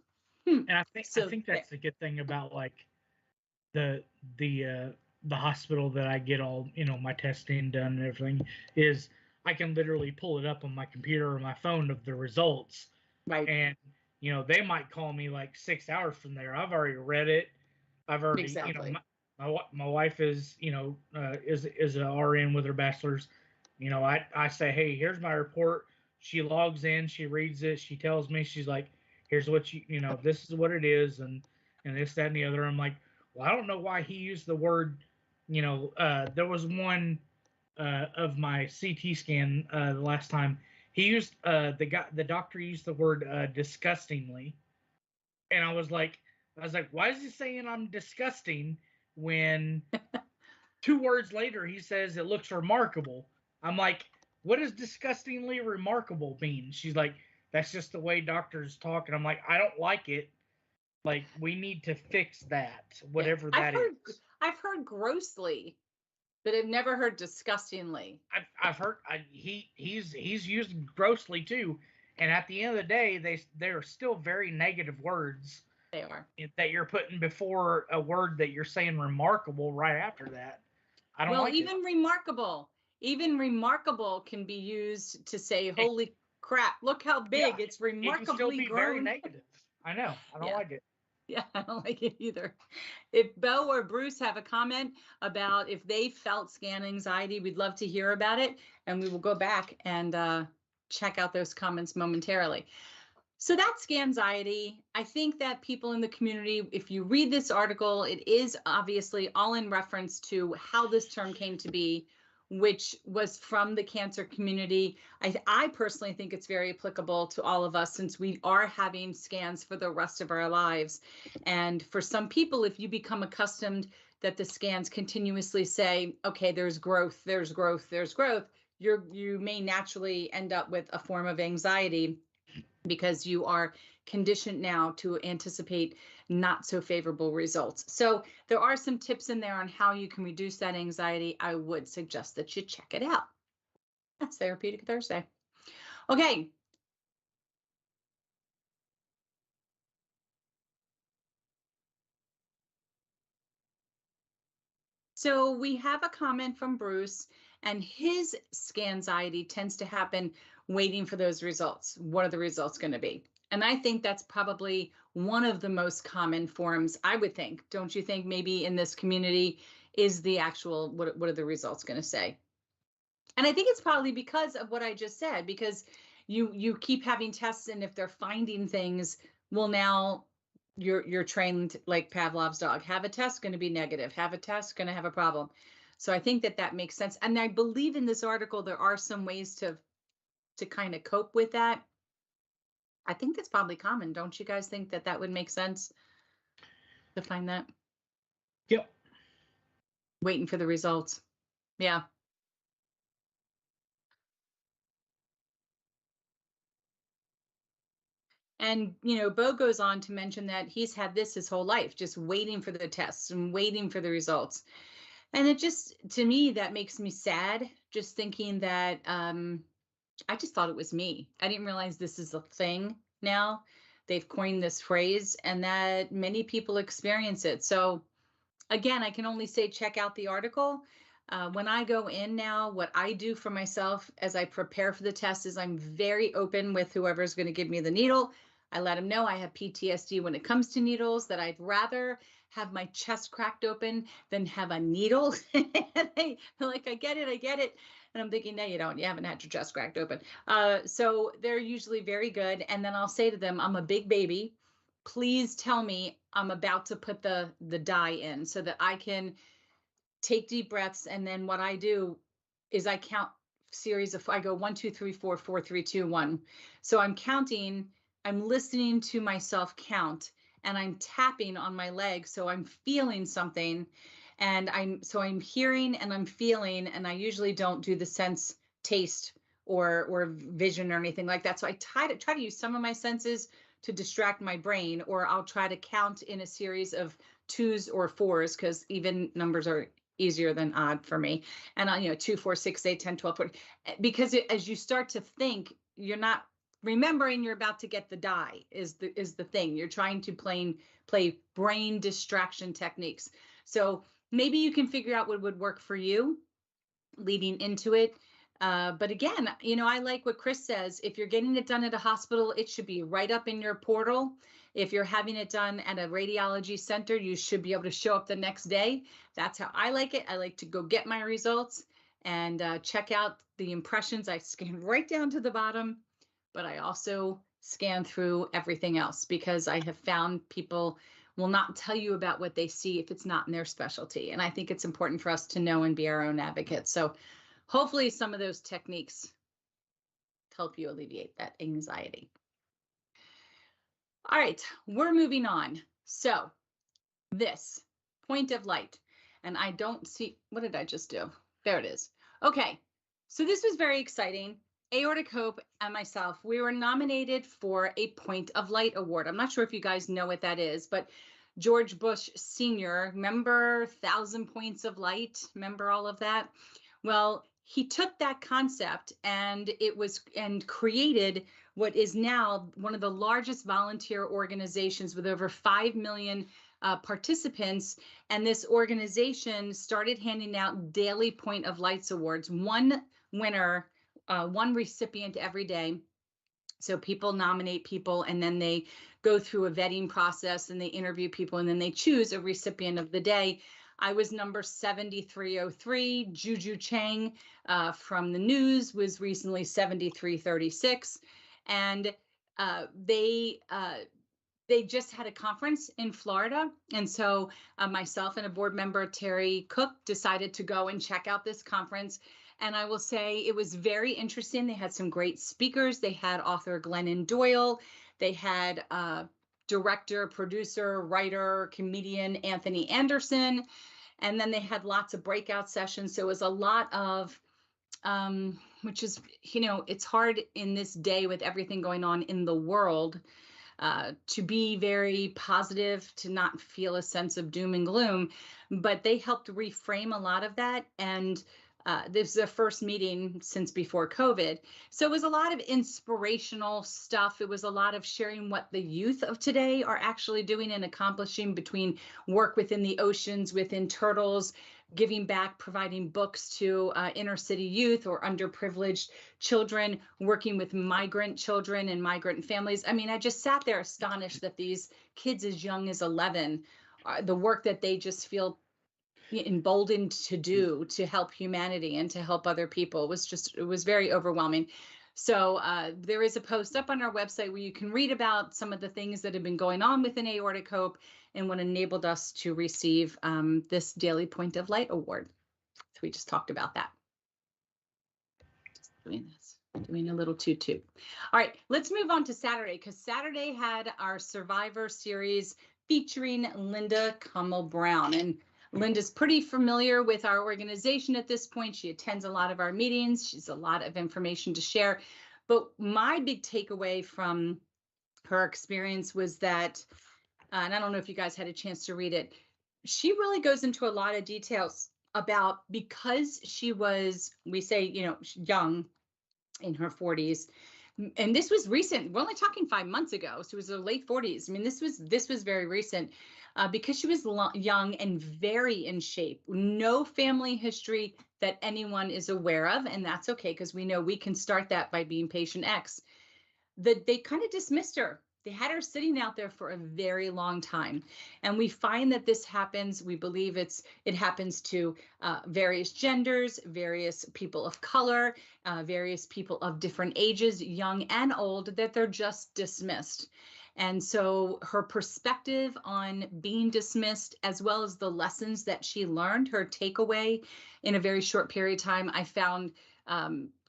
[SPEAKER 3] And I think that's the good thing about like the hospital that I get all my testing done and everything is I can literally pull it up on my computer or my phone of the results.
[SPEAKER 1] Right.
[SPEAKER 3] And they might call me like 6 hours from there. I've already read it. I've already
[SPEAKER 1] exactly.
[SPEAKER 3] My wife is is a RN with her bachelor's. I say, hey, here's my report. She logs in, she reads it, she tells me, she's like, here's what this is what it is, and this, that, and the other. I'm like, well, I don't know why he used the word, there was one of my CT scan the last time he used the doctor used the word disgustingly, and I was like, why is he saying I'm disgusting when 2 words later he says it looks remarkable? I'm like, what does disgustingly remarkable mean? She's like, that's just the way doctors talk. And I'm like, I don't like it. Like, we need to fix that, whatever that is.
[SPEAKER 1] I've heard grossly, but I've never heard disgustingly.
[SPEAKER 3] I've heard he's used grossly too. And at the end of the day, they're still very negative words.
[SPEAKER 1] They are.
[SPEAKER 3] That you're putting before a word that you're saying remarkable right after that. I don't like
[SPEAKER 1] even it. Even remarkable can be used to say, holy crap, look how big. It's remarkably
[SPEAKER 3] it can still be
[SPEAKER 1] grown.
[SPEAKER 3] very negative. I know. I don't like it.
[SPEAKER 1] Yeah, I don't like it either. If Bo or Bruce have a comment about if they felt scan anxiety, we'd love to hear about it. And we will go back and check out those comments momentarily. So that's scanxiety. I think that people in the community, if you read this article, it is obviously all in reference to how this term came to be, which was from the cancer community. I personally think it's very applicable to all of us since we are having scans for the rest of our lives. And for some people, if you become accustomed that the scans continuously say, okay, there's growth, there's growth, there's growth, you may naturally end up with a form of anxiety because you are conditioned now to anticipate not so favorable results. So there are some tips in there on how you can reduce that anxiety. I would suggest that you check it out. That's Therapeutic Thursday. Okay. So we have a comment from Bruce, and his scanxiety tends to happen waiting for those results. What are the results going to be? And I think that's probably one of the most common forms, I would think. Don't you think maybe in this community is the actual, what are the results going to say? And I think it's probably because of what I just said, because you keep having tests, and if they're finding things, well, now you're trained like Pavlov's dog. Have a test, going to be negative. Have a test, going to have a problem. So I think that makes sense. And I believe in this article there are some ways to kind of cope with that. I think that's probably common. Don't you guys think that that would make sense to find that?
[SPEAKER 3] Yep.
[SPEAKER 1] Waiting for the results. Yeah. And, Bo goes on to mention that he's had this his whole life, just waiting for the tests and waiting for the results. And it just, to me, that makes me sad, just thinking that I just thought it was me. I didn't realize this is a thing now. They've coined this phrase and that many people experience it. So again, I can only say check out the article. When I go in now, what I do for myself as I prepare for the test is I'm very open with whoever's going to give me the needle. I let them know I have PTSD when it comes to needles, that I'd rather have my chest cracked open than have a needle. And they're like, I get it. And I'm thinking, no, you don't. You haven't had your chest cracked open. So they're usually very good. And then I'll say to them, I'm a big baby. Please tell me I'm about to put the dye in so that I can take deep breaths. And then what I do is I count series of, I go 1, 2, 3, 4, 4, 3, 2, 1. So I'm counting, I'm listening to myself count, and I'm tapping on my leg. So I'm feeling something, and I'm hearing and I'm feeling, and I usually don't do the sense, taste, or vision or anything like that. So I try to use some of my senses to distract my brain, or I'll try to count in a series of 2s or 4s, because even numbers are easier than odd for me. And 2, 4, 6, 8, 10, 12, 14, because as you start to think, you're not remembering you're about to get the dye is the thing. You're trying to play brain distraction techniques. So maybe you can figure out what would work for you leading into it. But again, I like what Chris says. If you're getting it done at a hospital, it should be right up in your portal. If you're having it done at a radiology center, you should be able to show up the next day. That's how I like it. I like to go get my results and check out the impressions. I scan right down to the bottom, but I also scan through everything else, because I have found people will not tell you about what they see if it's not in their specialty. And I think it's important for us to know and be our own advocates. So hopefully some of those techniques help you alleviate that anxiety. All right, we're moving on. So this point of light, and I don't see, what did I just do? There it is. Okay, so this was very exciting. Aortic Hope and myself, we were nominated for a Point of Light Award. I'm not sure if you guys know what that is, but George Bush Sr., remember 1,000 points of light? Remember all of that? Well, he took that concept and created what is now one of the largest volunteer organizations with over 5 million participants. And this organization started handing out daily Point of Lights awards, one winner, one recipient every day. So people nominate people, and then they go through a vetting process, and they interview people, and then they choose a recipient of the day. I was number 7303. Juju Chang from the news was recently 7336. And They just had a conference in Florida. And so myself and a board member, Terry Cook, decided to go and check out this conference. And I will say it was very interesting. They had some great speakers. They had author Glennon Doyle. They had director, producer, writer, comedian Anthony Anderson. And then they had lots of breakout sessions. So it was a lot of, which is, it's hard in this day with everything going on in the world to be very positive, to not feel a sense of doom and gloom, but they helped reframe a lot of that. And this is their first meeting since before COVID. So it was a lot of inspirational stuff. It was a lot of sharing what the youth of today are actually doing and accomplishing between work within the oceans, within turtles, giving back, providing books to inner city youth or underprivileged children, working with migrant children and migrant families. I mean, I just sat there astonished that these kids as young as 11, the work that they just feel emboldened to do to help humanity and to help other people it was very overwhelming. So there is a post up on our website where you can read about some of the things that have been going on within Aortic Hope and what enabled us to receive this Daily Point of Light award. So we just talked about that. Just doing a little toot. All right, let's move on to Saturday, because Saturday had our Survivor series featuring Linda Kummel Brown. And Linda's pretty familiar with our organization at this point. She attends a lot of our meetings. She's a lot of information to share. But my big takeaway from her experience was that, and I don't know if you guys had a chance to read it, she really goes into a lot of details about, because she was, we say, young, in her 40s, and this was recent. We're only talking 5 months ago. So it was her late 40s. I mean, this was very recent, because she was young and very in shape. No family history that anyone is aware of, and that's okay, because we know we can start that by being patient X. That they kind of dismissed her. They had her sitting out there for a very long time. And we find that this happens, we believe it happens to various genders, various people of color, various people of different ages, young and old, that they're just dismissed. And so her perspective on being dismissed, as well as the lessons that she learned, her takeaway in a very short period of time, I found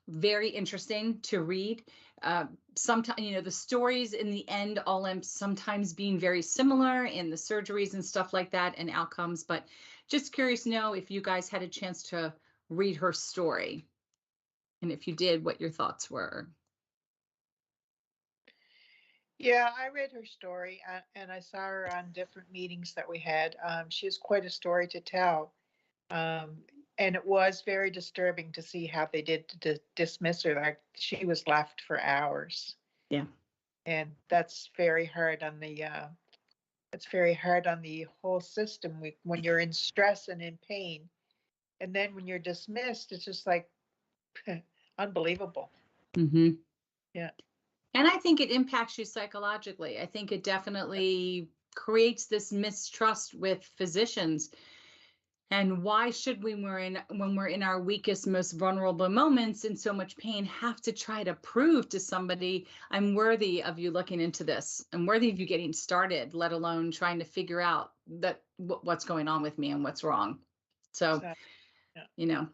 [SPEAKER 1] very interesting to read. Sometimes, the stories in the end all end sometimes being very similar in the surgeries and stuff like that and outcomes, but just curious to know if you guys had a chance to read her story. And if you did, what your thoughts were.
[SPEAKER 2] Yeah, I read her story and I saw her on different meetings that we had. She has quite a story to tell. And it was very disturbing to see how they did to dismiss her. Like, she was left for hours.
[SPEAKER 1] Yeah.
[SPEAKER 2] And that's very hard on the whole system when you're in stress and in pain. And then when you're dismissed, it's just like unbelievable.
[SPEAKER 1] Mm-hmm.
[SPEAKER 2] Yeah.
[SPEAKER 1] And I think it impacts you psychologically. I think it definitely creates this mistrust with physicians. And why should we, when we're in our weakest, most vulnerable moments in so much pain, have to try to prove to somebody, I'm worthy of you looking into this. I'm worthy of you getting started, let alone trying to figure out what's going on with me and what's wrong. So, yeah.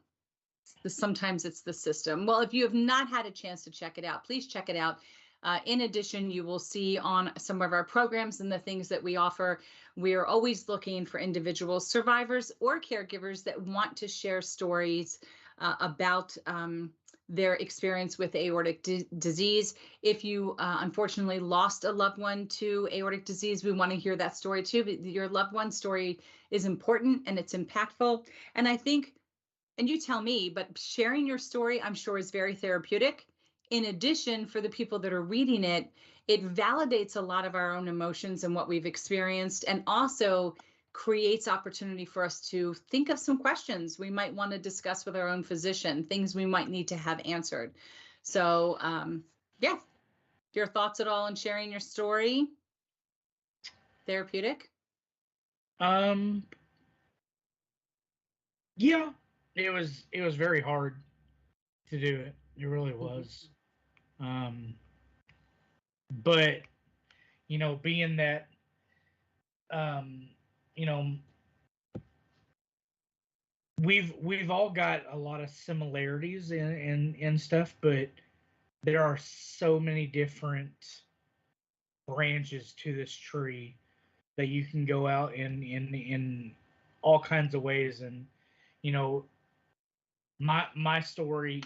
[SPEAKER 1] Sometimes it's the system. Well, if you have not had a chance to check it out, please check it out. In addition, you will see on some of our programs and the things that we offer, we are always looking for individual survivors or caregivers that want to share stories about their experience with aortic disease. If you unfortunately lost a loved one to aortic disease, we want to hear that story too. But your loved one's story is important and it's impactful. And I think, and you tell me, but sharing your story, I'm sure, is very therapeutic. In addition, for the people that are reading it, it validates a lot of our own emotions and what we've experienced, and also creates opportunity for us to think of some questions we might want to discuss with our own physician, things we might need to have answered. So, yeah, your thoughts at all on sharing your story? Therapeutic?
[SPEAKER 3] Yeah, it was very hard to do it. It really was. But, being that, um, you know, we've all got a lot of similarities in stuff, but there are so many different branches to this tree that you can go out in all kinds of ways. And you know my story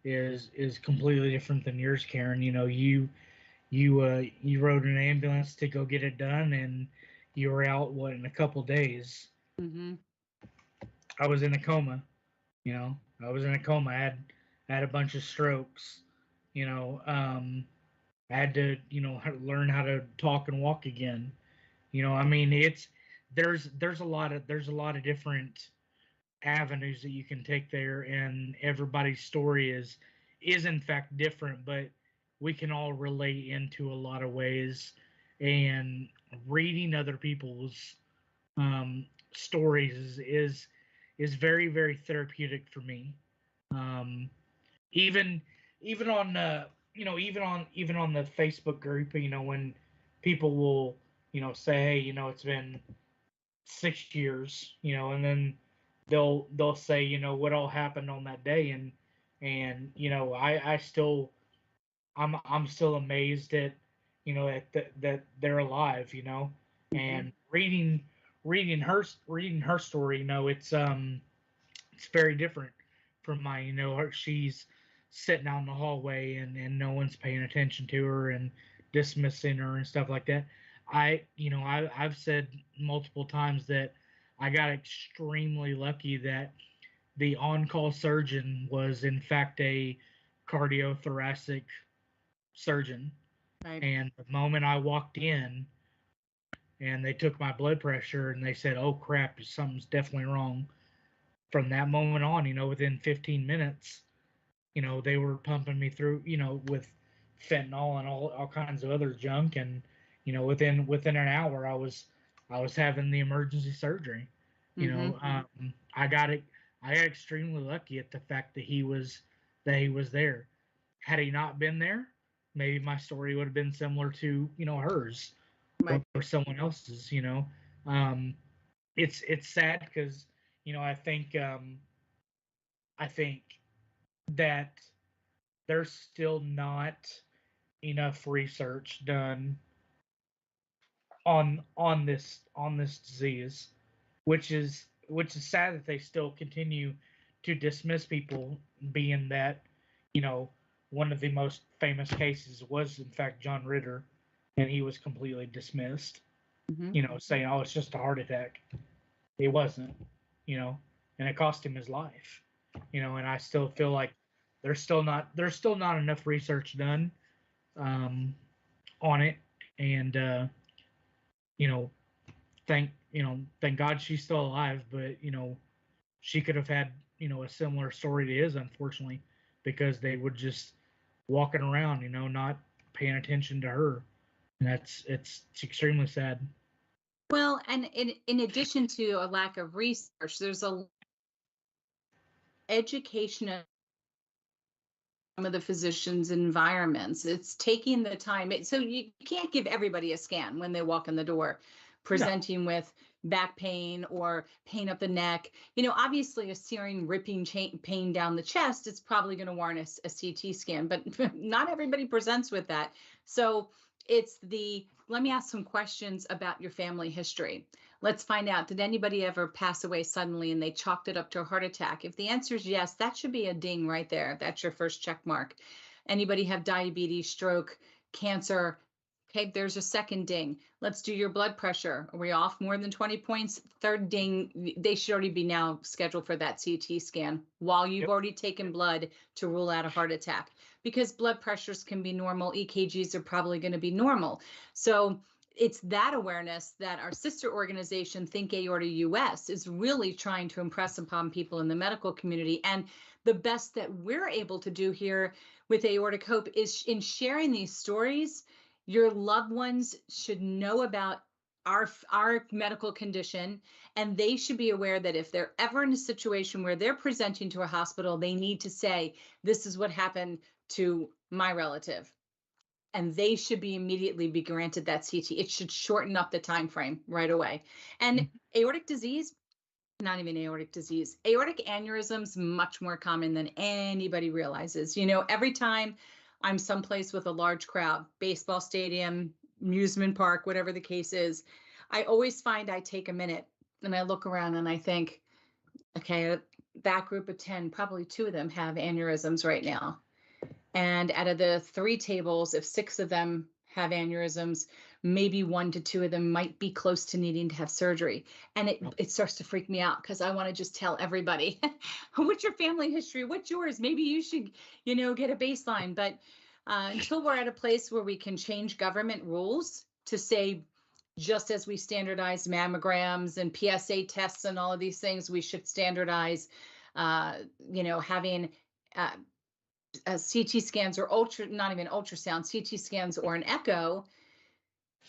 [SPEAKER 3] is completely different than yours, Karen. You rode an ambulance to go get it done, and you were out in a couple days.
[SPEAKER 1] Mm-hmm.
[SPEAKER 3] I was in a coma. I was in a coma. I had a bunch of strokes. I had to learn how to talk and walk again. I mean, there's a lot of different avenues that you can take there, and everybody's story is in fact different, but we can all relate into a lot of ways. And reading other people's stories is very, very therapeutic for me. um, even even on even on the Facebook group, when people will say, hey, it's been 6 years, and then they'll say, what all happened on that day. And I still, I'm still amazed at that they're alive.
[SPEAKER 1] Mm-hmm.
[SPEAKER 3] And reading her story, it's very different from mine. She's sitting out in the hallway, and no one's paying attention to her and dismissing her and stuff like that. I've said multiple times that I got extremely lucky that the on-call surgeon was in fact a cardiothoracic surgeon.
[SPEAKER 1] Right.
[SPEAKER 3] And the moment I walked in and they took my blood pressure and they said, "Oh crap, something's definitely wrong." From that moment on, within 15 minutes, they were pumping me through, with fentanyl and all kinds of other junk. And within an hour, I was having the emergency surgery.
[SPEAKER 1] Mm-hmm.
[SPEAKER 3] I got it. I got extremely lucky at the fact that he was there. Had he not been there, maybe my story would have been similar to hers,
[SPEAKER 1] Right.
[SPEAKER 3] or someone else's. Um, it's sad because I think that there's still not enough research done on this disease, which is sad that they still continue to dismiss people, being that one of the most famous cases was in fact John Ritter, and he was completely dismissed,
[SPEAKER 1] Mm-hmm.
[SPEAKER 3] saying, "Oh, it's just a heart attack." It wasn't, you know, and it cost him his life. And I still feel like there's still not enough research done um, on it. And you know, thank God she's still alive. But she could have had a similar story to his, unfortunately, because they would just walking around, not paying attention to her. And it's extremely sad.
[SPEAKER 1] Well, and in addition to a lack of research, there's a education of some of the physicians' environments. It's taking the time. So you can't give everybody a scan when they walk in the door,
[SPEAKER 3] No.
[SPEAKER 1] presenting with back pain or pain up the neck. Obviously a searing, ripping pain down the chest, it's probably going to warrant a CT scan, but not everybody presents with that. So let me ask some questions about your family history. Let's find out, did anybody ever pass away suddenly and they chalked it up to a heart attack? If the answer is yes, that should be a ding right there. That's your first check mark. Anybody have diabetes, stroke, cancer? Okay, there's a second ding. Let's do your blood pressure. Are we off more than 20 points? Third ding, they should already be now scheduled for that CT scan while you've
[SPEAKER 3] Yep.
[SPEAKER 1] already taken blood to rule out a heart attack, because blood pressures can be normal. EKGs are probably going to be normal. So it's that awareness that our sister organization, Think Aorta US, is really trying to impress upon people in the medical community. And the best that we're able to do here with Aortic Hope is in sharing these stories. Your loved ones should know about our medical condition, and they should be aware that if they're ever in a situation where they're presenting to a hospital, they need to say, this is what happened to my relative. and they should be immediately be granted that CT. It should shorten up the time frame right away. And aortic disease, not even aortic disease, aortic aneurysms, much more common than anybody realizes. You know, every time I'm someplace with a large crowd, baseball stadium, amusement park, whatever the case is, I always find I take a minute and I look around and I think, okay, that group of 10, probably 2 of them have aneurysms right now. And out of the 3 tables, if 6 of them have aneurysms, maybe 1 to 2 of them might be close to needing to have surgery. And it starts to freak me out because I want to just tell everybody, what's your family history? What's yours? Maybe you should, you know, get a baseline. But until we're at a place where we can change government rules to say, just as we standardize mammograms and PSA tests and all of these things, we should standardize, you know, having CT scans or not even ultrasound, CT scans or an echo,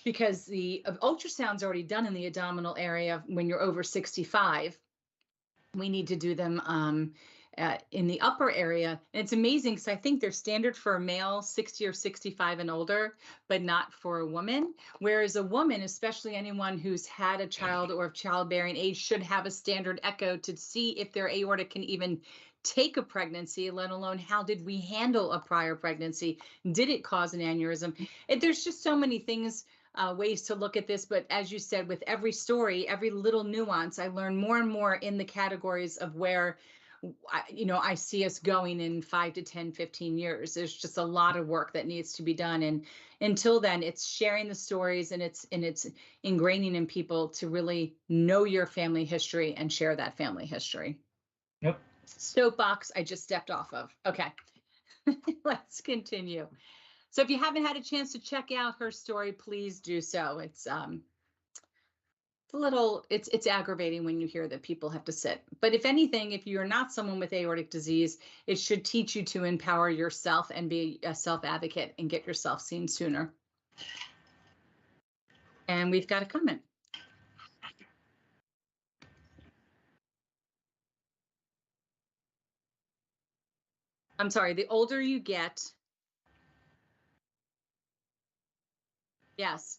[SPEAKER 1] because the ultrasound's already done in the abdominal area when you're over 65. We need to do them in the upper area. And it's amazing because I think they're standard for a male 60 or 65 and older, but not for a woman. Whereas a woman, especially anyone who's had a child or of childbearing age, should have a standard echo to see if their aorta can even take a pregnancy, let alone how did we handle a prior pregnancy? Did it cause an aneurysm? There's just so many things, ways to look at this. But as you said, with every story, every little nuance, I learn more and more in the categories of where, you know, I see us going in 5 to 10, 15 years. There's just a lot of work that needs to be done. And until then, it's sharing the stories and it's ingraining in people to really know your family history and share that family history.
[SPEAKER 3] Yep.
[SPEAKER 1] Soapbox I just stepped off of. Okay, let's continue. So if you haven't had a chance to check out her story, please do so. It's it's aggravating when you hear that people have to sit. But if anything, if you're not someone with aortic disease, it should teach you to empower yourself and be a self-advocate and get yourself seen sooner. And we've got a comment. I'm sorry, the older you get. Yes.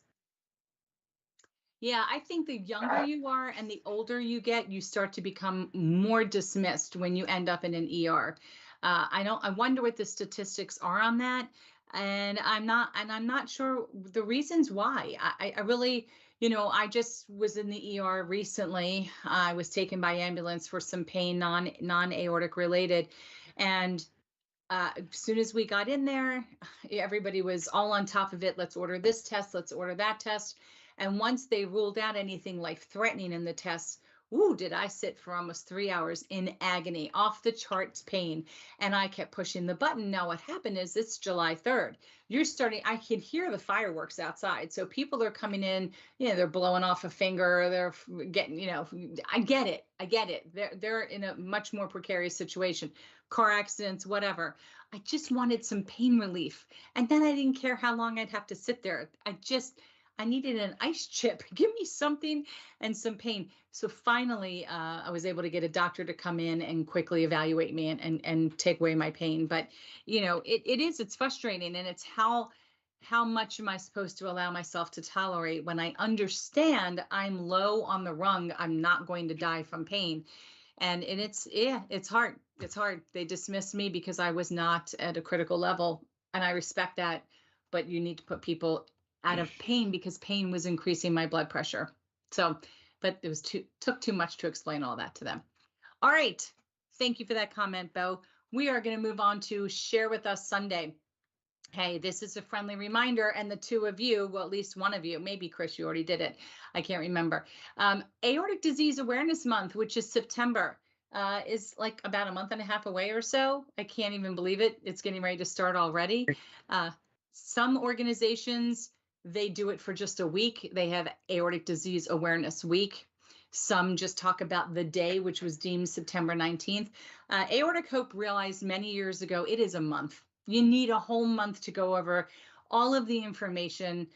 [SPEAKER 1] Yeah, I think the younger you are and the older you get, you start to become more dismissed when you end up in an ER. I wonder what the statistics are on that. And I'm not sure the reasons why. I really, you know, I just was in the ER recently. I was taken by ambulance for some pain, non-aortic related. And as soon as we got in there, everybody was all on top of it. Let's order this test. Let's order that test. And once they ruled out anything life-threatening in the tests, ooh, did I sit for almost 3 hours in agony, off the charts pain. And I kept pushing the button. Now what happened is it's July 3rd. I can hear the fireworks outside. So people are coming in, you know, they're blowing off a finger, they're getting, you know, I get it. They're in a much more precarious situation, car accidents, whatever. I just wanted some pain relief. And then I didn't care how long I'd have to sit there. I needed an ice chip. Give me something and some pain. So finally, I was able to get a doctor to come in and quickly evaluate me and take away my pain. But, you know, it's frustrating. And it's how much am I supposed to allow myself to tolerate when I understand I'm low on the rung, I'm not going to die from pain. And it's hard. It's hard. They dismissed me because I was not at a critical level. And I respect that. But you need to put people out of pain because pain was increasing my blood pressure. So, but it was took too much to explain all that to them. All right. Thank you for that comment, Bo. We are going to move on to Share With Us Sunday. Hey, this is a friendly reminder, and the 2 of you, well, at least one of you, maybe Chris, you already did it. I can't remember. Aortic Disease Awareness Month, which is September, is like about a month and a half away or so. I can't even believe it. It's getting ready to start already. Some organizations, they do it for just a week. They have Aortic Disease Awareness Week. Some just talk about the day, which was deemed September 19th. Aortic Hope realized many years ago, it is a month. You need a whole month to go over all of the information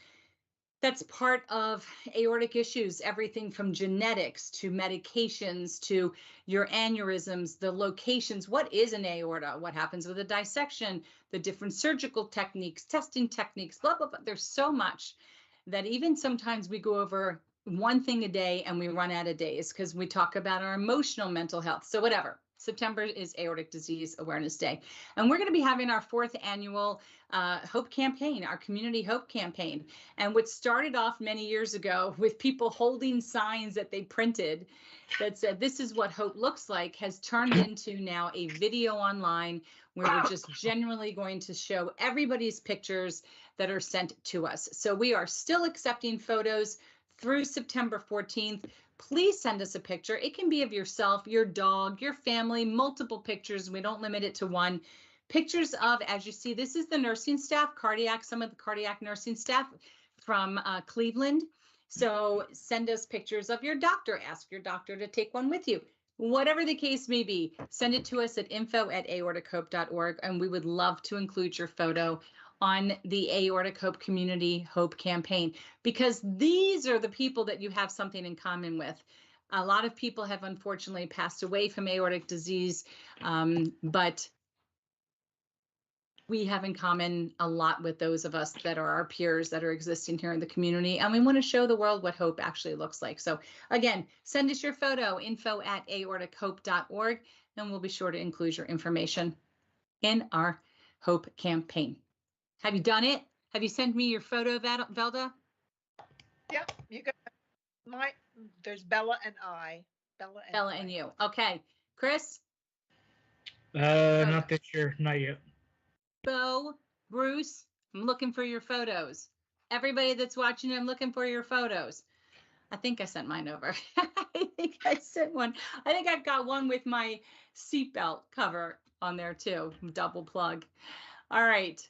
[SPEAKER 1] That's part of aortic issues, everything from genetics to medications to your aneurysms, the locations. What is an aorta? What happens with a dissection? The different surgical techniques, testing techniques, blah, blah, blah. There's so much that even sometimes we go over one thing a day and we run out of days because we talk about our emotional mental health. So whatever. September is Aortic Disease Awareness Day. And we're going to be having our 4th annual Hope Campaign, our Community Hope Campaign. And what started off many years ago with people holding signs that they printed that said, this is what hope looks like, has turned into now a video online where we're just generally going to show everybody's pictures that are sent to us. So we are still accepting photos through September 14th. Please send us a picture. It can be of yourself, your dog, your family, multiple pictures. We don't limit it to one. Pictures of, as you see, this is the nursing staff, some of the cardiac nursing staff from Cleveland. So send us pictures of your doctor. Ask your doctor to take one with you. Whatever the case may be, send it to us at info@aortichope.org, and we would love to include your photo on the Aortic Hope Community Hope Campaign, because these are the people that you have something in common with. A lot of people have unfortunately passed away from aortic disease, but we have in common a lot with those of us that are our peers that are existing here in the community. And we want to show the world what hope actually looks like. So again, send us your photo, info@aortichope.org, and we'll be sure to include your information in our Hope Campaign. Have you done it? Have you sent me your photo, Velda?
[SPEAKER 2] Yeah, you got there's Bella and I.
[SPEAKER 1] Bella and you. Okay. Chris?
[SPEAKER 3] Not this year, not yet.
[SPEAKER 1] Bo, Bruce, I'm looking for your photos. Everybody that's watching, I'm looking for your photos. I think I sent mine over. I think I sent one. I think I've got one with my seatbelt cover on there too. Double plug. All right.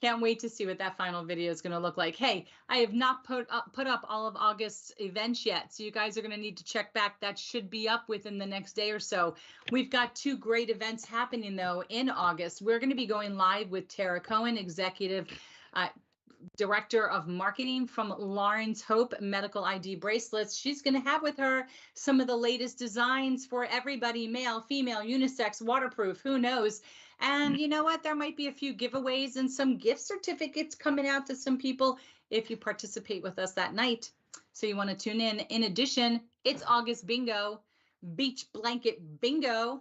[SPEAKER 1] Can't wait to see what that final video is going to look like. Hey, I have not put up all of August's events yet, so you guys are going to need to check back. That should be up within the next day or so. We've got 2 great events happening, though, in August. We're going to be going live with Tara Cohen, Executive Director of Marketing from Lawrence Hope Medical ID Bracelets. She's going to have with her some of the latest designs for everybody, male, female, unisex, waterproof, who knows. And you know what? There might be a few giveaways and some gift certificates coming out to some people if you participate with us that night. So you want to tune in. In addition, it's August Bingo, Beach Blanket Bingo.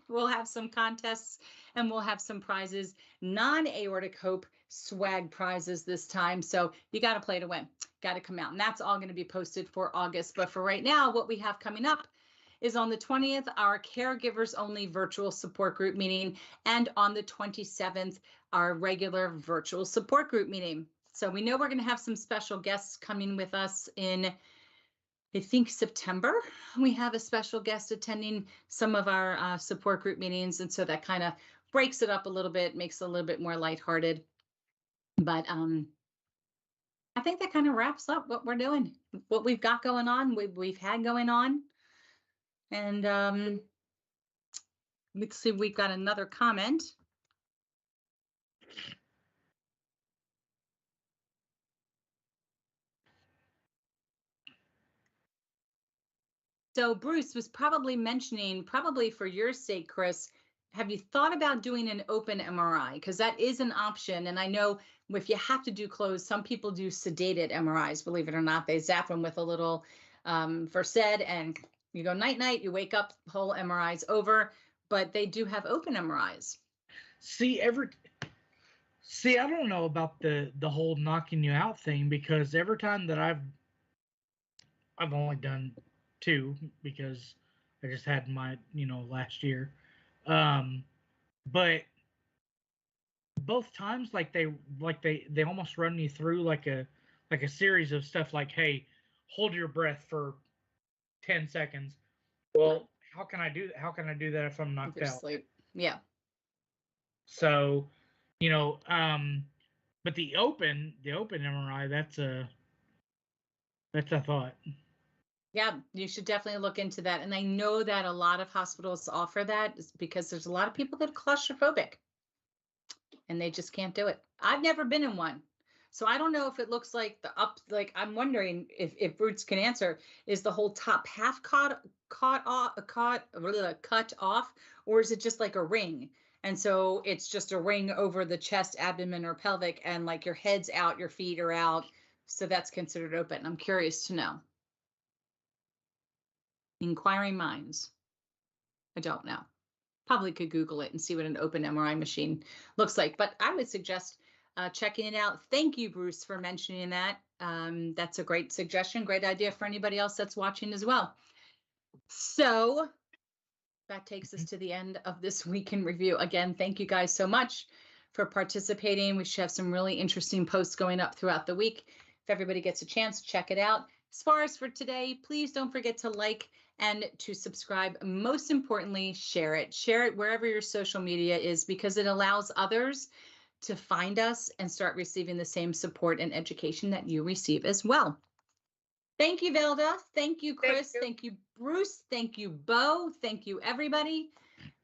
[SPEAKER 1] We'll have some contests and we'll have some prizes, non-aortic hope swag prizes this time. So you got to play to win, got to come out. And that's all going to be posted for August. But for right now, what we have coming up is on the 20th, our caregivers only virtual support group meeting. And on the 27th, our regular virtual support group meeting. So we know we're going to have some special guests coming with us in, I think, September. We have a special guest attending some of our support group meetings. And so that kind of breaks it up a little bit, makes it a little bit more lighthearted. But I think that kind of wraps up what we're doing, what we've got going on, we've had going on. And let's see, we've got another comment. So Bruce was probably mentioning, probably for your sake, Chris, have you thought about doing an open MRI? Because that is an option. And I know if you have to do closed, some people do sedated MRIs, believe it or not. They zap them with a little Versed and you go night-night, you wake up, the whole MRI's over, but they do have open MRIs.
[SPEAKER 3] See, I don't know about the whole knocking you out thing, because every time that I've only done 2 because I just had my, last year. But both times, they almost run you through like a series of stuff like, hey, hold your breath for 10 seconds. Well, how can I do that if I'm knocked out?
[SPEAKER 1] Sleep. Yeah.
[SPEAKER 3] So, but the open MRI, that's a thought.
[SPEAKER 1] Yeah, you should definitely look into that. And I know that a lot of hospitals offer that because there's a lot of people that are claustrophobic and they just can't do it. I've never been in one. So I don't know if it looks like the up, like I'm wondering if Roots can answer, is the whole top half cut off, or is it just like a ring? And so it's just a ring over the chest, abdomen, or pelvic, and like your head's out, your feet are out. So that's considered open. I'm curious to know. Inquiring minds. I don't know. Probably could Google it and see what an open MRI machine looks like. But I would suggest checking it out. Thank you, Bruce, for mentioning that. That's a great suggestion, great idea for anybody else that's watching as well. So that takes us to the end of this week in review. Again, thank you guys so much for participating. We should have some really interesting posts going up throughout the week. If everybody gets a chance, check it out. As far as for today, please don't forget to like and to subscribe. Most importantly, share it. Share it wherever your social media is, because it allows others to find us and start receiving the same support and education that you receive as well. Thank you, Velda. Thank you, Chris. Thank you, Bruce. Thank you, Bo. Thank you, everybody.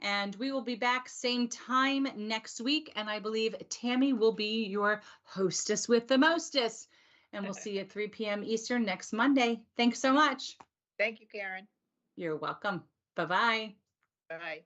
[SPEAKER 1] And we will be back same time next week. And I believe Tammy will be your hostess with the mostest. And we'll see you at 3 p.m. Eastern next Monday. Thanks so much.
[SPEAKER 2] Thank you, Karen.
[SPEAKER 1] You're welcome. Bye-bye.
[SPEAKER 2] Bye.